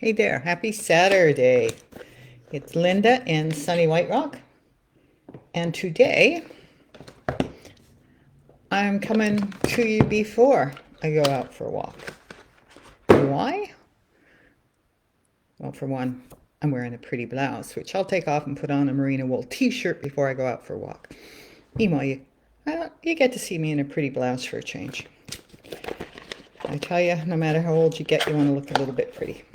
Hey there, happy Saturday. It's Linda in sunny White Rock, and today I'm coming to you before I go out for a walk. Why? Well, for one, I'm wearing a pretty blouse, which I'll take off and put on a merino wool t-shirt before I go out for a walk. Meanwhile, you get to see me in a pretty blouse for a change. I tell you, no matter how old you get, you want to look a little bit pretty.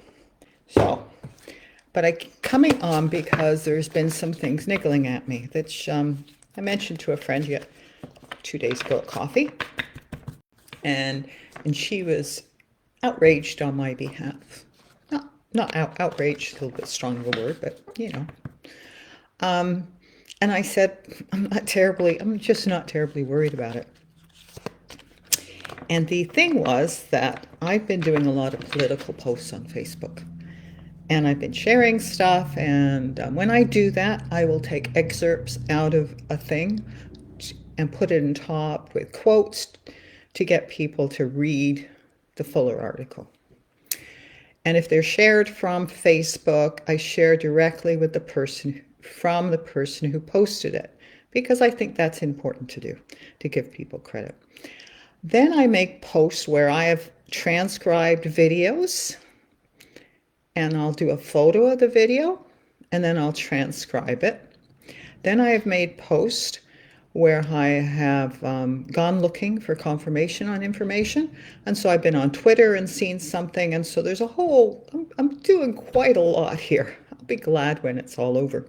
But coming on because there's been some things niggling at me that I mentioned to a friend 2 days ago at coffee, and she was outraged on my behalf. Not outraged, a little bit strong of a word, but you know. And I said, I'm just not terribly worried about it. And the thing was that I've been doing a lot of political posts on Facebook. And I've been sharing stuff, and when I do that, I will take excerpts out of a thing and put it in top with quotes to get people to read the fuller article. And if they're shared from Facebook, I share directly with the person who posted it, because I think that's important to do, to give people credit. Then I make posts where I have transcribed videos, and I'll do a photo of the video, and then I'll transcribe it. Then I have made posts where I have gone looking for confirmation on information. And so I've been on Twitter and seen something. And so there's I'm doing quite a lot here. I'll be glad when it's all over.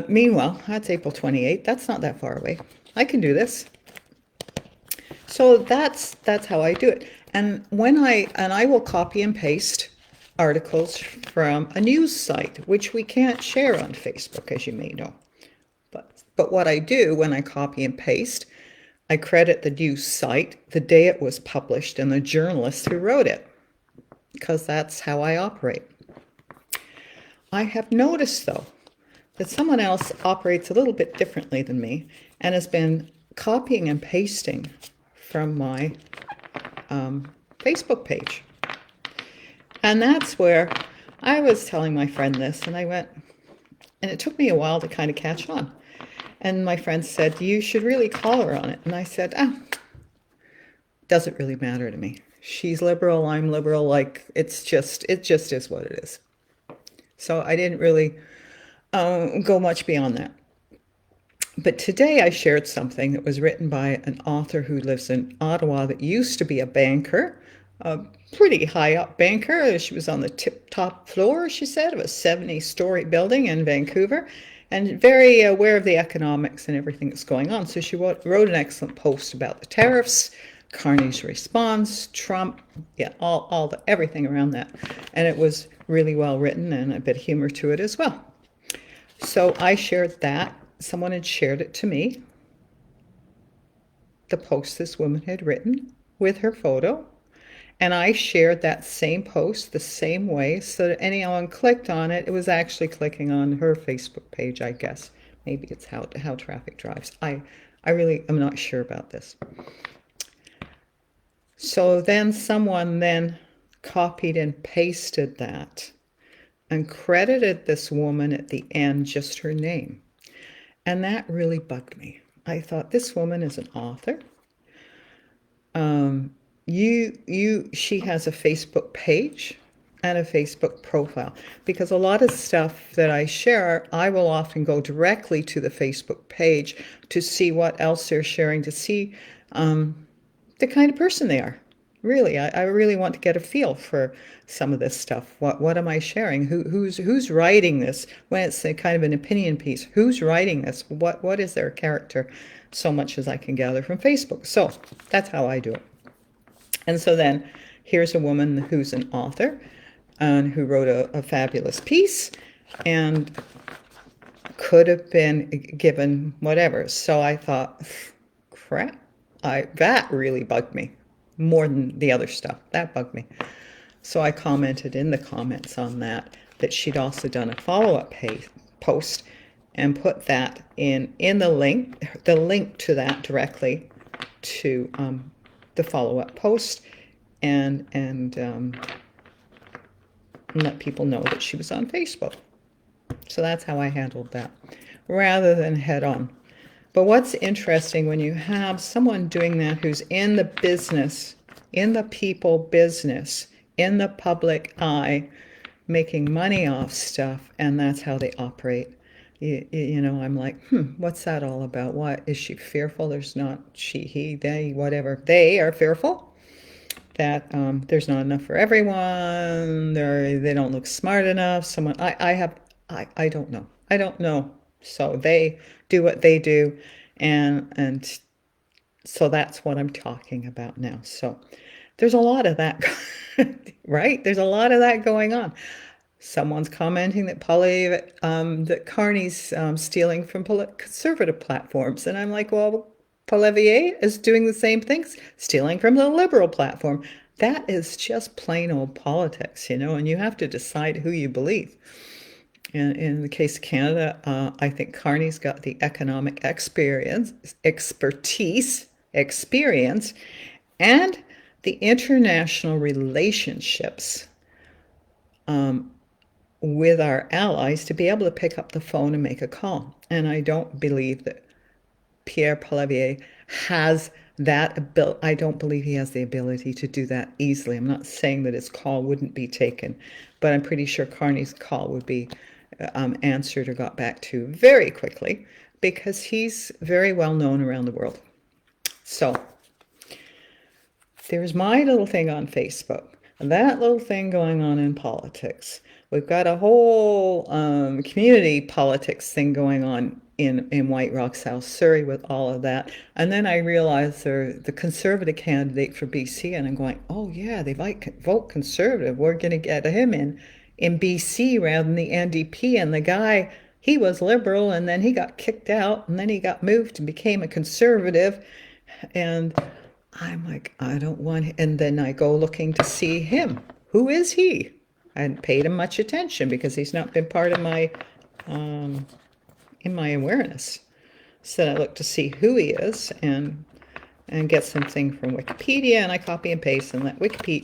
Meanwhile, that's April 28th. That's not that far away. I can do this. So that's how I do it. And I will copy and paste articles from a news site, which we can't share on Facebook, as you may know. But what I do when I copy and paste, I credit the news site, the day it was published, and the journalist who wrote it, because that's how I operate. I have noticed, though, that someone else operates a little bit differently than me and has been copying and pasting from my Facebook page. And that's where I was telling my friend this, and and it took me a while to kind of catch on. And my friend said, you should really call her on it. And I said, doesn't really matter to me. She's liberal, I'm liberal, it just is what it is. So I didn't really go much beyond that. But today I shared something that was written by an author who lives in Ottawa that used to be a banker, a pretty high up banker. She was on the top floor, she said, of a 70-story building in Vancouver, and very aware of the economics and everything that's going on. So she wrote an excellent post about the tariffs, Carney's response, Trump, everything around that. And it was really well written and a bit of humor to it as well. So I shared that. Someone had shared it to me, the post this woman had written with her photo. And I shared that same post the same way, so that anyone clicked on it, it was actually clicking on her Facebook page, I guess. Maybe it's how traffic drives. I really am not sure about this. So then someone copied and pasted that and credited this woman at the end, just her name. And that really bugged me. I thought, this woman is an author. She has a Facebook page and a Facebook profile, because a lot of stuff that I share, I will often go directly to the Facebook page to see what else they're sharing, to see the kind of person they are. Really, I really want to get a feel for some of this stuff. What am I sharing? Who's writing this? When it's a kind of an opinion piece, who's writing this? What is their character? So much as I can gather from Facebook. So that's how I do it. And so then here's a woman who's an author and who wrote a fabulous piece and could have been given whatever. So I thought, crap, that really bugged me more than the other stuff. That bugged me. So I commented in the comments on that she'd also done a follow-up post and put that in the link to that directly to the follow-up post, and and let people know that she was on Facebook. So that's how I handled that, rather than head on. But what's interesting when you have someone doing that who's in the business, in the people business, in the public eye, making money off stuff, and that's how they operate. I'm like, what's that all about? What is she fearful? There's not she, he, they, whatever. They are fearful that there's not enough for everyone. They don't look smart enough. I don't know. I don't know. So they do what they do, and so that's what I'm talking about now. So there's a lot of that, right? There's a lot of that going on. Someone's commenting that that Carney's stealing from conservative platforms, and I'm like, well, Poilievre is doing the same things, stealing from the liberal platform. That is just plain old politics, and you have to decide who you believe. And in the case of Canada, I think Carney's got the economic experience, and the international relationships with our allies to be able to pick up the phone and make a call. And I don't believe that Pierre Poilievre has that ability. I don't believe he has the ability to do that easily. I'm not saying that his call wouldn't be taken, but I'm pretty sure Carney's call would be answered or got back to very quickly, because he's very well known around the world. So there's my little thing on Facebook, and that little thing going on in politics. We've got a whole community politics thing going on in White Rock, South Surrey, with all of that. And then I realized they're the Conservative candidate for BC, and I'm going, oh yeah, they might vote Conservative. We're going to get him in BC rather than the NDP. And the guy, he was Liberal, and then he got kicked out, and then he got moved and became a Conservative. And I'm like, I don't want him. And then I go looking to see him. Who is he? I hadn't paid him much attention because he's not been part of my in my awareness. So I look to see who he is and get something from Wikipedia, and I copy and paste and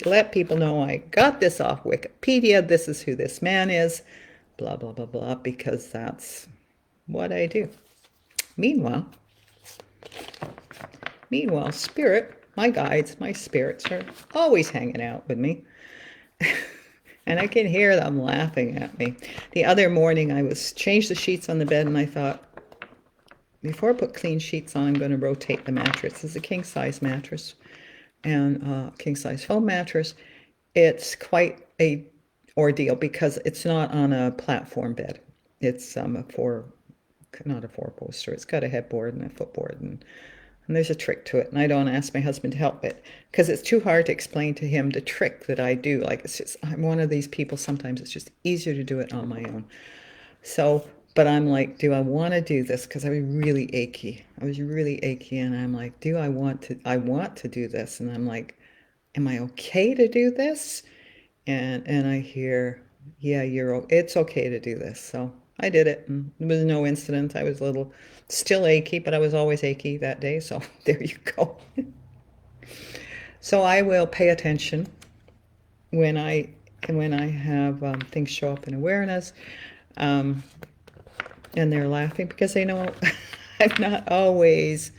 let people know I got this off Wikipedia. This is who this man is, blah blah blah blah, because that's what I do. Meanwhile, my guides, my spirits are always hanging out with me. And I can hear them laughing at me. The other morning I changed the sheets on the bed, and I thought, before I put clean sheets on, I'm going to rotate the mattress. It's a king-size mattress and king-size foam mattress. It's quite a ordeal because it's not on a platform bed. It's not a four-poster. It's got a headboard and a footboard, and there's a trick to it. And I don't ask my husband to help it because it's too hard to explain to him the trick that I do. Like, I'm one of these people, sometimes it's just easier to do it on my own. So, but I'm like, do I want to do this? Because I was really achy. And I'm like, I want to do this. And I'm like, am I okay to do this? And I hear, yeah, it's okay to do this. So I did it, and there was no incident. I was still achy, but I was always achy that day. So there you go. So I will pay attention when I have things show up in awareness, and they're laughing because they know I'm not always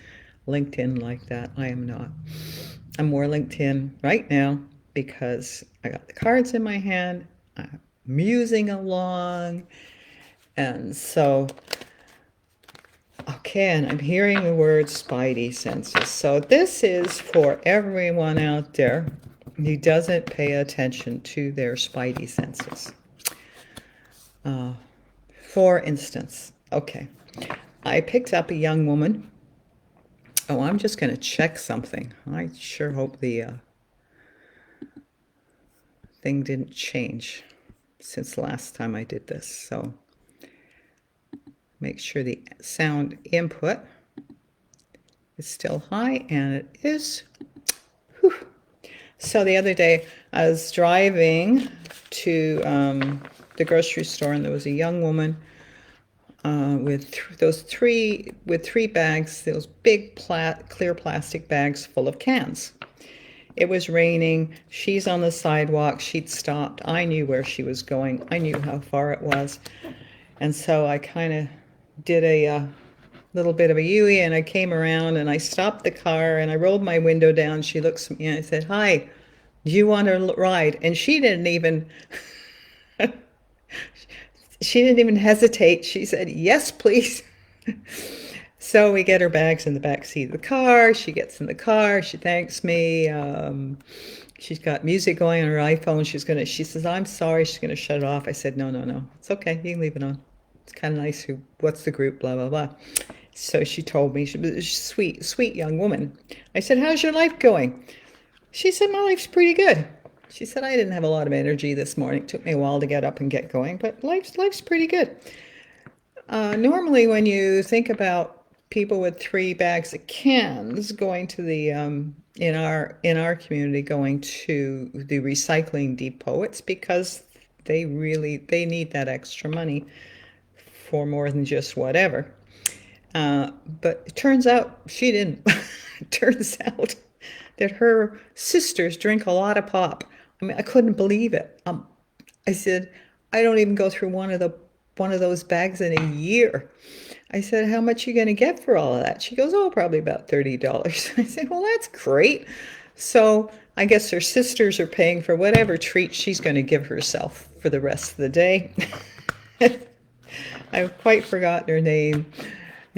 LinkedIn like that. I am not. I'm more LinkedIn right now because I got the cards in my hand. I'm musing along. And so, okay, and I'm hearing the word spidey senses. So this is for everyone out there who doesn't pay attention to their spidey senses. For instance, okay, I picked up a young woman. Oh, I'm just going to check something. I sure hope the thing didn't change since the last time I did this. So make sure the sound input is still high, and it is. Whew. So the other day I was driving to the grocery store, and there was a young woman with three bags, those big clear plastic bags full of cans. It was raining. She's on the sidewalk. She'd stopped. I knew where she was going. I knew how far it was. And so I kind of did a little bit of a U-E, and I came around and I stopped the car and I rolled my window down. She looks at me and I said, "Hi, do you want to ride?" And she didn't even hesitate. She said, "Yes, please." So we get her bags in the back seat of the car. She gets in the car. She thanks me. She's got music going on her iPhone. She says, "I'm sorry." She's gonna shut it off. I said, "No, no, no. It's okay. You can leave it on. It's kind of nice. What's the group? Blah, blah, blah." So she told me, she was a sweet, sweet young woman. I said, "How's your life going?" She said, "My life's pretty good." She said, "I didn't have a lot of energy this morning. It took me a while to get up and get going, but life's pretty good." Normally, when you think about people with 3 bags of cans going to the in our community going to the recycling depot, it's because they need that extra money for more than just whatever. But it turns out she didn't. It turns out that her sisters drink a lot of pop. I mean, I couldn't believe it. I said, "I don't even go through one of those bags in a year." I said, "How much are you going to get for all of that?" She goes, "Oh, probably about $30." I said, "Well, that's great." So I guess her sisters are paying for whatever treat she's going to give herself for the rest of the day. I've quite forgotten her name.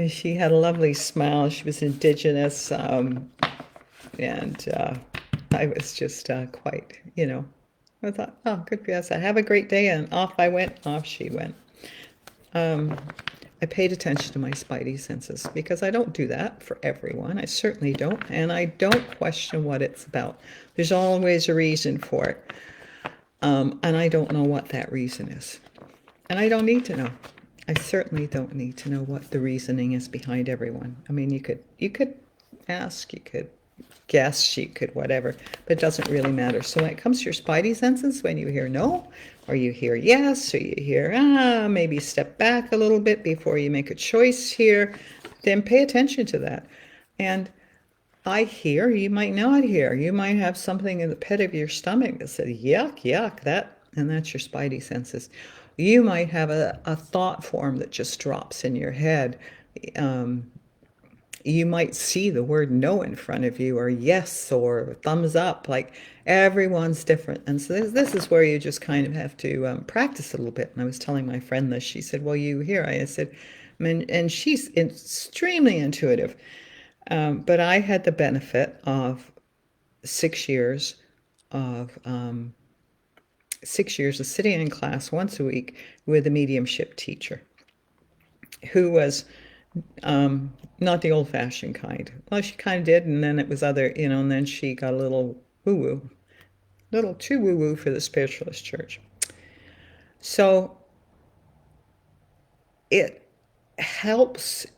She had a lovely smile. She was Indigenous, and I was just quite, I thought, "Oh, good for us. I have a great day," and off I went. Off she went. I paid attention to my spidey senses because I don't do that for everyone. I certainly don't, and I don't question what it's about. There's always a reason for it, and I don't know what that reason is, and I don't need to know. I certainly don't need to know what the reasoning is behind everyone. I mean, you could ask, you could guess, you could whatever, but it doesn't really matter. So when it comes to your spidey senses, when you hear no, or you hear yes, or you hear maybe step back a little bit before you make a choice here, then pay attention to that. And I hear, you might not hear. You might have something in the pit of your stomach that says, "Yuck, yuck," and that's your spidey senses. You might have a thought form that just drops in your head. You might see the word no in front of you, or yes, or thumbs up. Like, everyone's different. And so this is where you just kind of have to practice a little bit. And I was telling my friend this. She said, "Well, you hear." I said, and she's extremely intuitive. But I had the benefit of 6 years of 6 years of sitting in class once a week with a mediumship teacher who was not the old-fashioned kind. Well, she kind of did, and then it was other, and then she got a little woo-woo, little too woo-woo for the spiritualist church. So it helps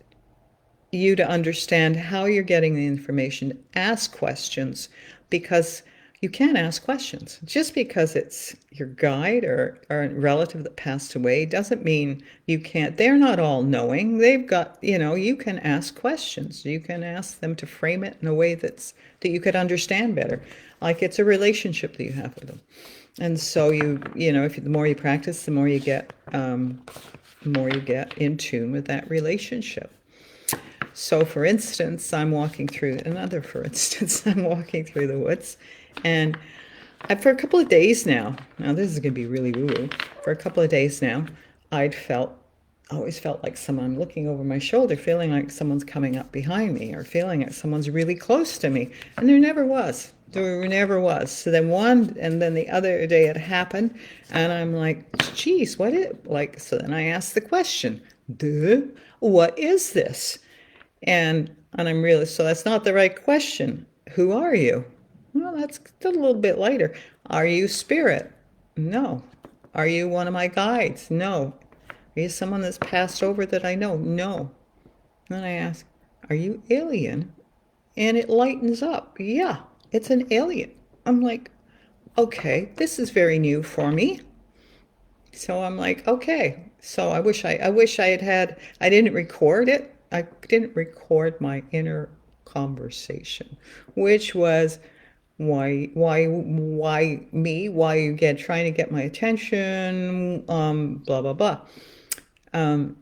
you to understand how you're getting the information. Ask questions, because you can ask questions. Just because it's your guide or a relative that passed away doesn't mean you can't. They're not all knowing. They've got, you can ask questions. You can ask them to frame it in a way that you could understand better. Like, it's a relationship that you have with them. And so the more you practice, the more you get in tune with that relationship. So, for instance, I'm walking through the woods, and for a couple of days now this is going to be really woo-woo, for a couple of days now, I always felt like I'm looking over my shoulder, feeling like someone's coming up behind me, or feeling like someone's really close to me, and there never was. So then the other day it happened, and I'm like, "Geez, what is like?" So then I asked the question, what is this? And I'm really, so that's not the right question. Who are you? Well, that's a little bit lighter. Are you spirit? No. Are you one of my guides? No. Are you someone that's passed over that I know? No. Then I ask, are you alien? And it lightens up. Yeah, it's an alien. I'm like, okay, this is very new for me. So I'm like, okay. So I wish I I didn't record it. I didn't record my inner conversation, which was why me? Why you trying to get my attention? Blah blah blah. And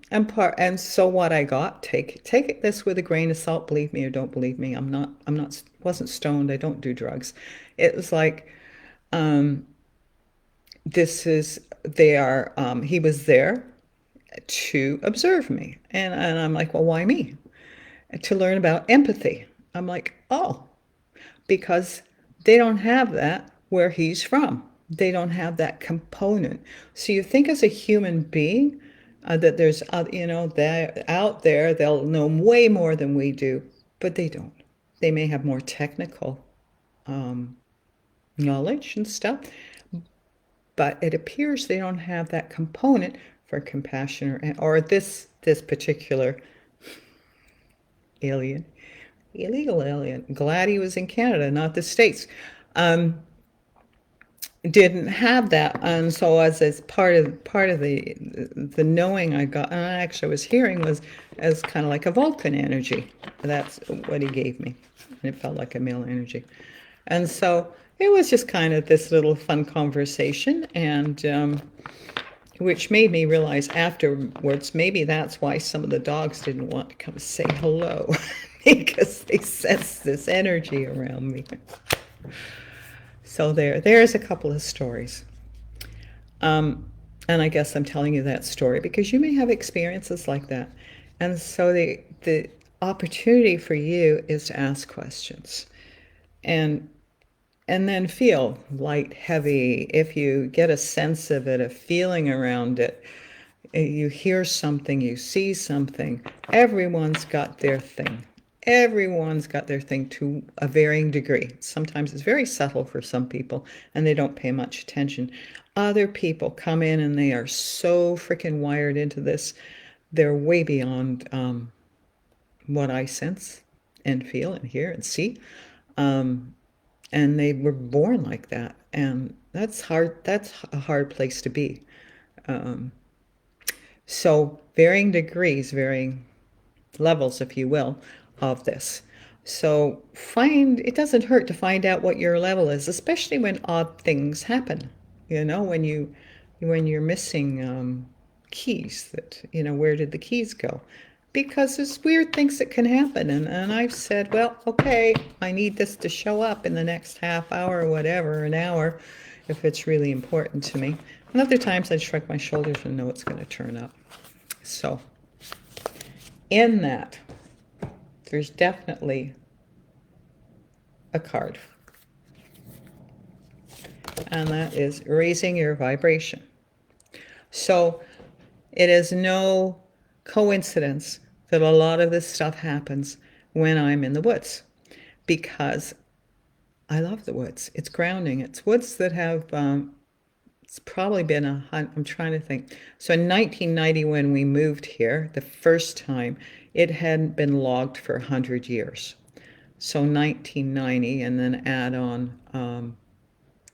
so what I got, take it this with a grain of salt. Believe me or don't believe me. I'm not wasn't stoned. I don't do drugs. It was like this is they are. He was there to observe me, and I'm like, well, why me? To learn about empathy. I'm like, oh, because they don't have that where he's from. They don't have that component. So you think as a human being that there's, they're out there, they'll know way more than we do, but they don't. They may have more technical knowledge and stuff, but it appears they don't have that component for compassion or this particular alien, illegal alien. Glad he was in Canada, not the States. Didn't have that, and so as part of the knowing I got, and I actually was hearing was as kind of like a Vulcan energy. That's what he gave me, and it felt like a male energy, and so it was just kind of this little fun conversation, and which made me realize afterwards maybe that's why some of the dogs didn't want to come say hello because they sensed this energy around me. So there's a couple of stories. And I guess I'm telling you that story because you may have experiences like that. And so the opportunity for you is to ask questions and then feel light, heavy. If you get a sense of it, a feeling around it, you hear something, you see something, everyone's got their thing. Everyone's got their thing to a varying degree. Sometimes it's very subtle for some people and they don't pay much attention. Other people come in and they are so freaking wired into this. They're way beyond what I sense and feel and hear and see. And they were born like that. And that's hard. That's a hard place to be. So varying degrees, varying levels, if you will, of this. So it doesn't hurt to find out what your level is, especially when odd things happen. When you're missing keys, that, where did the keys go? Because there's weird things that can happen. And I've said, well, okay, I need this to show up in the next half hour or whatever, an hour, if it's really important to me. And other times I shrug my shoulders and know it's going to turn up. So in that, there's definitely a card. And that is raising your vibration. So it is no coincidence that a lot of this stuff happens when I'm in the woods, because I love the woods. It's grounding. It's woods that have, it's probably been I'm trying to think. So in 1990, when we moved here, the first time, it hadn't been logged for 100 years. So 1990, and then add on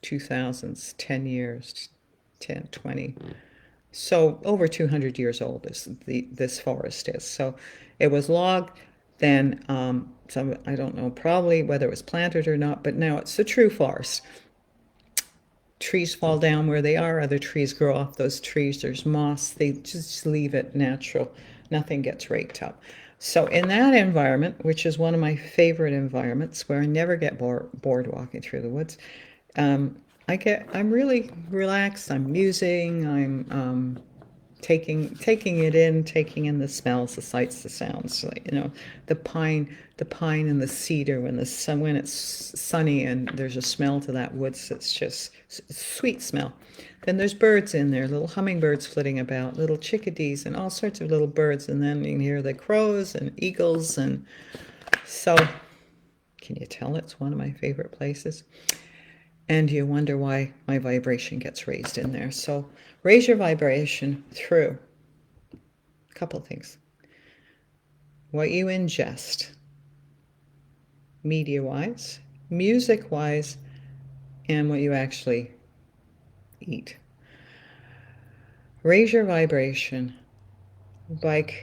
2000s, 10 years, 10, 20. So over 200 years old this forest is. So it was logged then, so I don't know probably whether it was planted or not, but now it's a true forest. Trees fall down where they are, other trees grow off those trees. There's moss, they just leave it natural. Nothing gets raked up. So in that environment, which is one of my favorite environments, where I never get bored walking through the woods, I'm really relaxed. I'm musing. I'm taking it in, taking in the smells, the sights, the sounds. The pine and the cedar when it's sunny and there's a smell to that woods. It's just a sweet smell. Then there's birds in there, little hummingbirds flitting about, little chickadees, and all sorts of little birds. And then you can hear the crows and eagles, and so can you tell it's one of my favorite places? And you wonder why my vibration gets raised in there. So raise your vibration through a couple of things. What you ingest, media-wise, music-wise, and what you actually eat. Raise your vibration by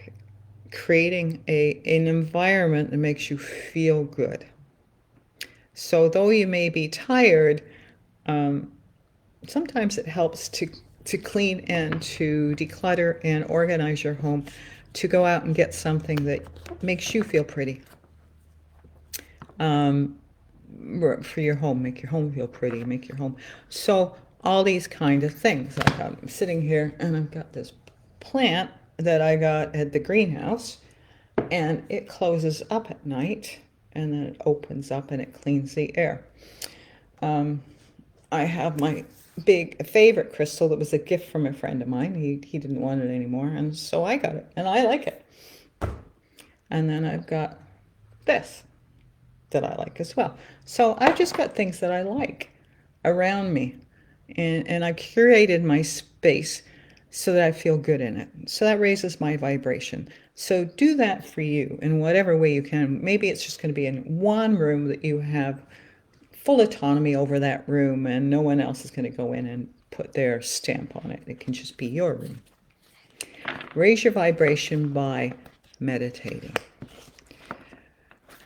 creating an environment that makes you feel good. So though you may be tired, sometimes it helps to clean and to declutter and organize your home, to go out and get something that makes you feel pretty, for your home, make your home feel pretty, make your home. So all these kind of things. Like I'm sitting here and I've got this plant that I got at the greenhouse, and it closes up at night and then it opens up and it cleans the air. I have my big favorite crystal that was a gift from a friend of mine. He didn't want it anymore, and so I got it, and I like it. And then I've got this that I like as well. So I've just got things that I like around me, and I've curated my space so that I feel good in it. So that raises my vibration. So do that for you in whatever way you can. Maybe it's just going to be in one room that you have full autonomy over that room, and no one else is going to go in and put their stamp on it. It can just be your room. Raise your vibration by meditating.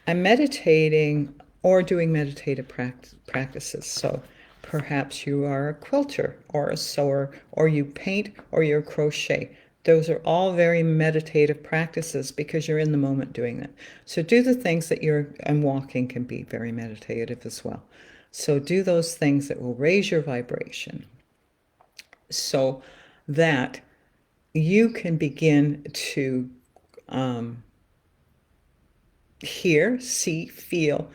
I'm meditating or doing meditative practices. So perhaps you are a quilter or a sewer, or you paint, or you crochet. Those are all very meditative practices because you're in the moment doing them. So do the things that and walking can be very meditative as well. So do those things that will raise your vibration so that you can begin to hear, see, feel,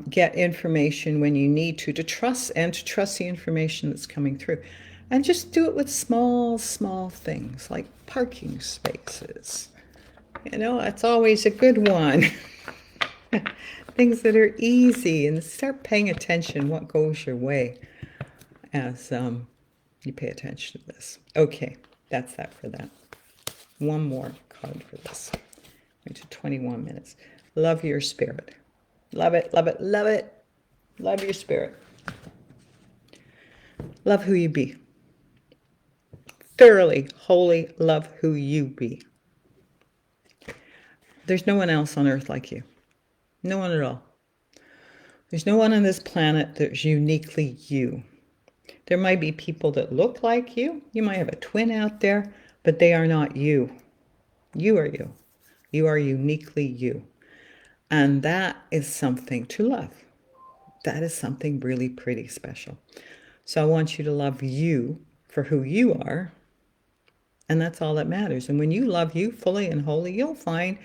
get information when you need to trust, and to trust the information that's coming through. And just do it with small, small things like parking spaces. That's always a good one. Things that are easy, and start paying attention what goes your way as you pay attention to this. Okay, that's that for that. One more card for this. We're to 21 minutes. Love your spirit. Love it, love it, love it. Love your spirit. Love who you be. Thoroughly, wholly love who you be. There's no one else on earth like you. No one at all. There's no one on this planet that's uniquely you. There might be people that look like you. You might have a twin out there, but they are not you. You are you. You are uniquely you. And that is something to love. That is something really pretty special. So I want you to love you for who you are. And that's all that matters. And when you love you fully and wholly, you'll find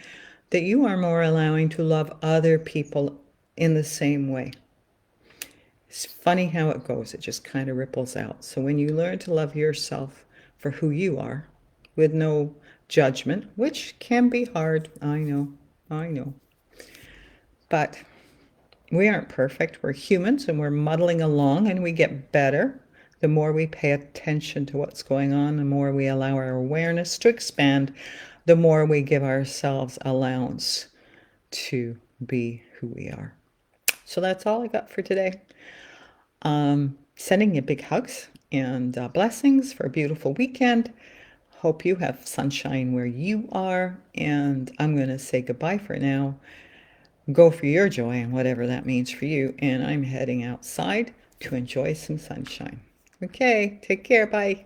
that you are more allowing to love other people in the same way. It's funny how it goes. It just kind of ripples out. So when you learn to love yourself for who you are, with no judgment, which can be hard, I know. But we aren't perfect. We're humans, and we're muddling along, and we get better. The more we pay attention to what's going on, the more we allow our awareness to expand, the more we give ourselves allowance to be who we are. So that's all I got for today. Sending you big hugs and blessings for a beautiful weekend. Hope you have sunshine where you are. And I'm going to say goodbye for now. Go for your joy and whatever that means for you. And I'm heading outside to enjoy some sunshine. Okay, take care. Bye.